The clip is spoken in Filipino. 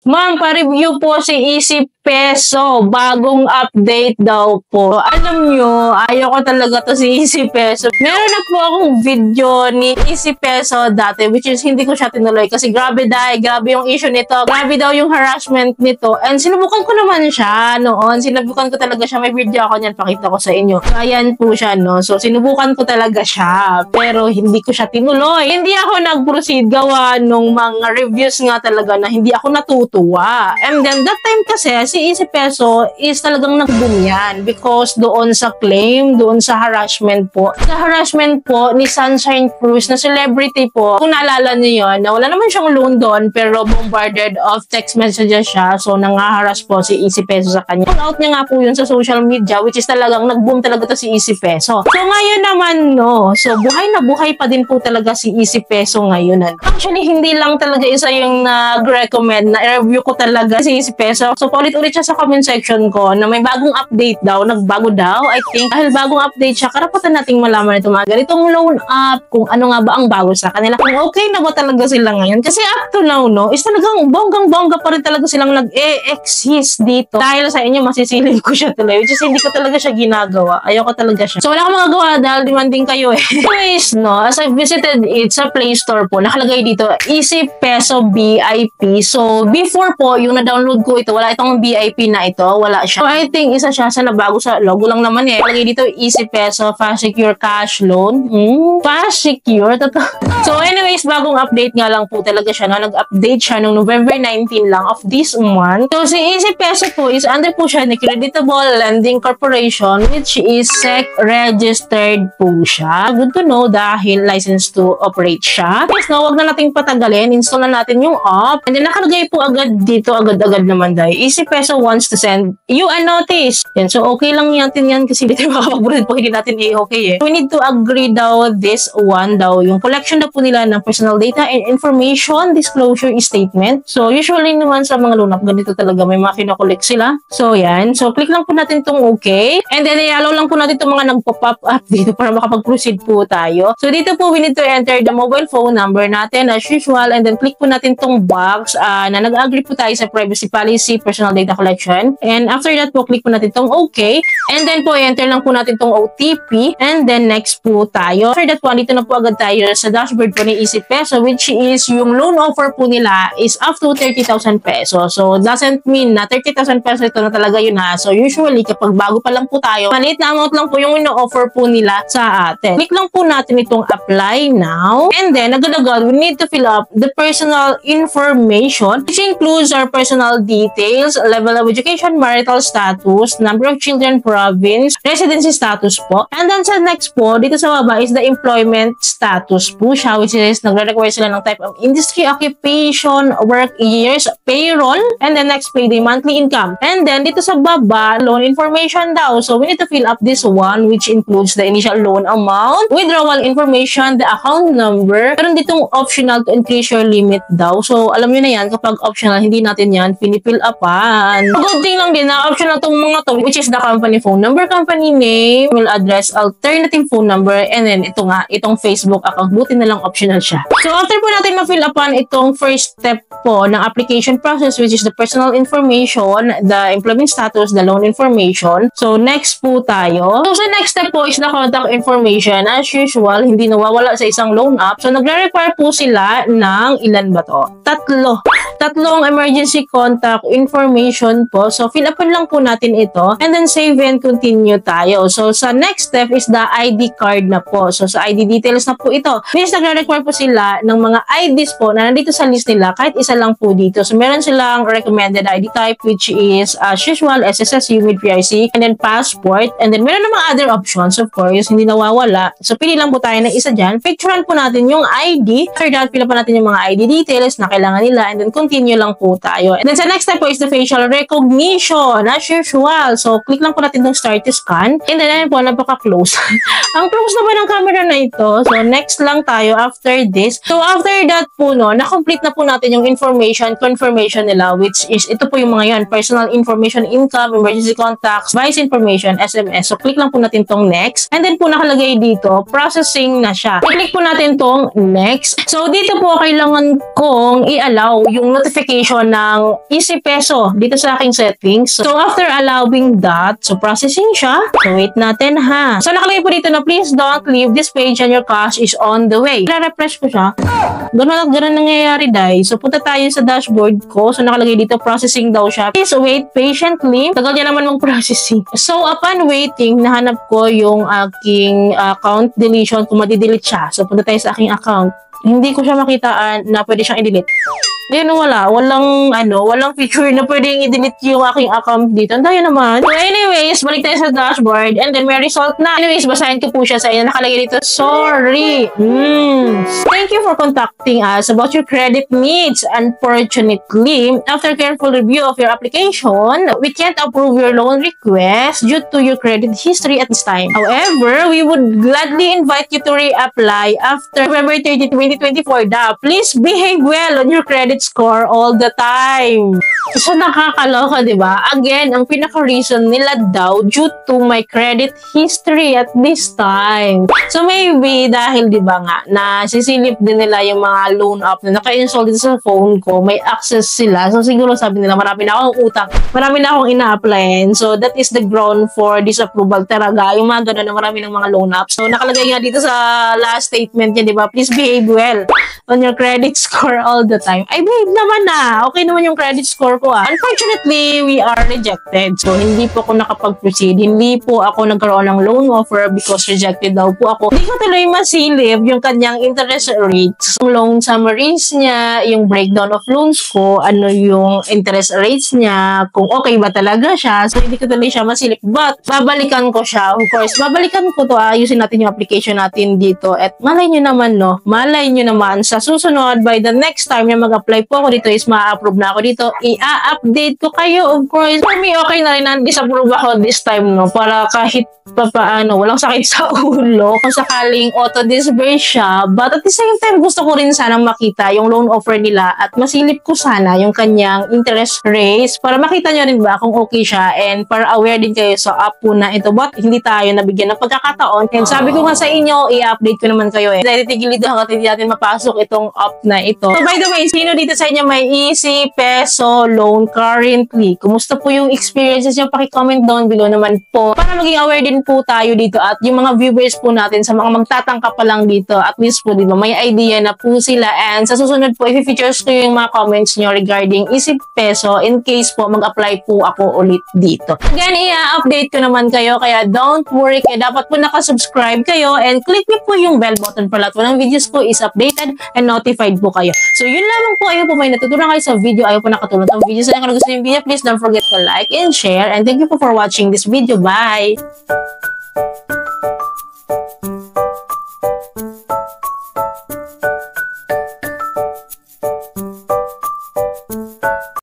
Ma'am, pa-review po si Easy Peso. Bagong update daw po. Alam nyo, ayoko talaga to si Easy Peso. Meron na po akong video ni Easy Peso dati, which is hindi ko siya tinuloy kasi grabe yung issue nito. Grabe daw yung harassment nito. And sinubukan ko naman siya noon. Sinubukan ko talaga siya. May video ako niyan, pakita ko sa inyo. So, ayan po siya, no? So, sinubukan ko talaga siya. Pero hindi ko siya tinuloy. Hindi ako nag-proceed gawa nung mga reviews nga talaga na hindi ako natutuwa. And then, that time kasi, si Easy Peso is talagang nag-boom yan because doon sa claim, doon sa harassment po. Sa harassment po ni Sunshine Cruz na celebrity po, kung naalala niyo yun, na wala naman siyang loan doon pero bombarded of text messages siya. So, nangaharas po si Easy Peso sa kanya. Pull out niya nga po yun sa social media which is talagang nag-boom talaga to si Easy Peso. So, ngayon naman, no. So, buhay na buhay pa din po talaga si Easy Peso ngayon. Actually, hindi lang talaga isa yung nag-recommend na i-review ko talaga si Easy Peso. So, paulit-ulit siya sa comment section ko na may bagong update daw, nagbago daw, I think. Dahil bagong update siya, karapatan nating malaman ito mga ganitong loan up, kung ano nga ba ang bago sa kanila. Kung okay na ba talaga sila ngayon. Kasi up to now, no, is talagang bonggang-bongga pa rin talaga silang nag-e-exist dito. Dahil sa inyo, masisilip ko siya tuloy. Which is, hindi ko talaga siya ginagawa. Ayoko talaga siya. So, wala akong magagawa dahil demanding kayo eh. Anyways, no, as I visited it sa Play Store po, nakalagay dito, Easy Peso BIP. So, before po, yung na-download ko ito, wala itong VIP na ito, wala siya. So, I think isa siya sa nabago sa logo lang naman eh. Lagay dito, Easy Peso, Fast Secure Cash Loan. Fast Secure? So, anyways, bagong update nga lang po talaga siya. No? Nag-update siya noong November 19 lang of this month. So, si Easy Peso po is under po siya ni Creditable Lending Corporation which is SEC registered po siya. Good to know dahil licensed to operate siya. Yes, no, wag na nating patagalin. Install na natin yung app. And then, nakalagay po agad dito, agad-agad naman dahil Easy Peso wants to send you a notice. Yan. So, okay lang natin yan kasi dito makapag-bullet po hindi natin okay eh. We need to agree daw this one daw. Yung collection na po nila ng personal data and information disclosure statement. So, usually naman sa mga loan app, ganito talaga may mga kinokollect sila. So, yan. So, click lang po natin itong okay. And then, i-allow lang po natin itong mga nag-pop up dito para makapag-proceed po tayo. So, dito po, we need to enter the mobile phone number natin as usual. And then, click po natin itong box na nag-agree po tayo sa privacy policy, personal data collection. And after that po, click po natin itong okay. And then po, enter lang po natin itong OTP. And then next po tayo. After that po, dito na po agad tayo sa dashboard po ni Easy Peso which is yung loan offer po nila is up to 30,000 pesos. So, doesn't mean na 30,000 pesos ito na talaga yun ha. So, usually, kapag bago pa lang po tayo, maliit na amount lang po yung ino-offer po nila sa atin. Click lang po natin itong apply now. And then, agad-agad, we need to fill up the personal information which includes our personal details, level of education, marital status, number of children, province, residency status po. And then sa next po, dito sa baba is the employment status po siya which is nagre-require sila ng type of industry, occupation, work years, payroll, and then next payday, monthly income. And then dito sa baba, loan information daw. So we need to fill up this one which includes the initial loan amount, withdrawal information, the account number. Pero ditong optional to increase your limit daw. So alam nyo na yan, kapag optional, hindi natin yan pinifill upan. Good thing lang din na optional tong mga to which is the company phone number, company name, email address, alternative phone number, and then ito nga, itong Facebook account. Buti na lang optional siya. So after po natin ma-fill upan itong first step po ng application process which is the personal information, the employment status, the loan information. So next po tayo. So sa next step po is the contact information. As usual, hindi nawawala sa isang loan app. So nagre-require po sila ng ilan ba to? Tatlong emergency contact information po. So, fill upan lang po natin ito. And then, save and continue tayo. So, sa next step is the ID card na po. So, sa ID details na po ito. Means, nagre-require po sila ng mga IDs po na nandito sa list nila. Kahit isa lang po dito. So, meron silang recommended ID type which is, as usual, SSSU with PRC. And then, passport. And then, meron namang other options. Of course, hindi nawawala. So, pili lang po tayo ng isa dyan. Picturean po natin yung ID. After that, fill pa natin yung mga ID details na kailangan nila. And then, continue lang po tayo. And then, sa next step po is the facial recognition. As usual. So, click lang po natin itong start to scan. And then, ayun po, napaka-close. Ang close naman ng camera na ito. So, next lang tayo after this. So, after that po, no, na-complete na po natin yung information, confirmation nila, which is, ito po yung mga yan, personal information, income, emergency contacts, vice information, SMS. So, click lang po natin tong next. And then po, nakalagay dito, processing na siya. Click po natin tong next. So, dito po, kailangan kong i-allow yung notification ng Easy Peso dito sa aking settings. So, after allowing that, so processing siya. So, wait natin ha. So, nakalagay po dito na please don't leave this page and your cash is on the way. I-refresh ko siya. Ganun at ganun nangyayari, guys. So, punta tayo sa dashboard ko. So, nakalagay dito processing daw siya. Please wait patiently. Tagal niya naman mong processing. So, upon waiting, nahanap ko yung aking account deletion kung madidelete siya. So, punta tayo sa aking account. Hindi ko siya makitaan na pwede siyang i-delete. Ngayon walang feature na pwedeng i-delete yung aking account dito. Ang daya naman. So anyways, balik tayo sa dashboard and then may result na. Anyways, basahin ko po siya sa inyo. Nakalagay dito, sorry. Thank you for contacting us about your credit needs. Unfortunately, after careful review of your application, we can't approve your loan request due to your credit history at this time. However, we would gladly invite you to reapply after February 30, 2024. Please behave well on your credit score all the time. So, nakakaloka, di ba? Again, ang pinaka-reason nila daw due to my credit history at this time. So, maybe dahil, di ba nga, na sisilip din nila yung mga loan app na naka-install dito sa phone ko, may access sila. So, siguro sabi nila, marami na akong utang, marami na akong ina-applyan. So, that is the ground for disapproval talaga. Yung mga ganun na marami ng mga loan apps. So, nakalagay nga dito sa last statement niya, di ba? Please behave well on your credit score all the time. Ay, babe naman na. Okay naman yung credit score ko Unfortunately, we are rejected. So, hindi po ako nakapag-proceed. Hindi po ako nagkaroon ng loan offer because rejected daw po ako. Hindi ko tuloy masilip yung kanyang interest rates. Yung loan summaries niya, yung breakdown of loans ko, ano yung interest rates niya, kung okay ba talaga siya. So, hindi ko tuloy siya masilip. But, babalikan ko siya. Of course, babalikan ko to. Ayusin natin yung application natin dito. At malay nyo naman, no? Malay nyo naman sa susunod, by the next time na mag-apply po ako dito is ma-approve na ako dito, i-update ko kayo, of course. For me, okay na rin na disapprove ako this time, no? Para kahit paano, walang sakit sa ulo kung sakaling auto-disburse siya. But at the same time, gusto ko rin sanang makita yung loan offer nila at masilip ko sana yung kanyang interest rates para makita nyo rin ba kung okay siya and para aware din kayo sa app po na ito. But hindi tayo nabigyan ng pagkakataon. And sabi ko nga sa inyo, i-update ko naman kayo Dahil titigilid hanggat hindi natin mapasok itong app na ito. So by the way, sino dito sa inyo may Easy Peso loan currently? Kumusta po yung experiences nyo? Paki-comment down below naman po para maging aware din po tayo dito at yung mga viewers po natin sa mga magtatangka pa lang dito, at least po diba may idea na po sila. And sa susunod po, i-features ko yung mga comments nyo regarding Easy Peso in case po mag-apply po ako ulit dito. Again, i-update ko naman kayo kaya don't worry, kaya dapat po nakasubscribe kayo and click nyo po yung bell button para lahat po ng videos ko is updated and notified po kayo. So yun lamang po, ayaw po may natutunan kayo sa video, ayaw po nakatulad ang video. So kung gusto nyo yung video, please don't forget to like and share and thank you po for watching this video. Bye!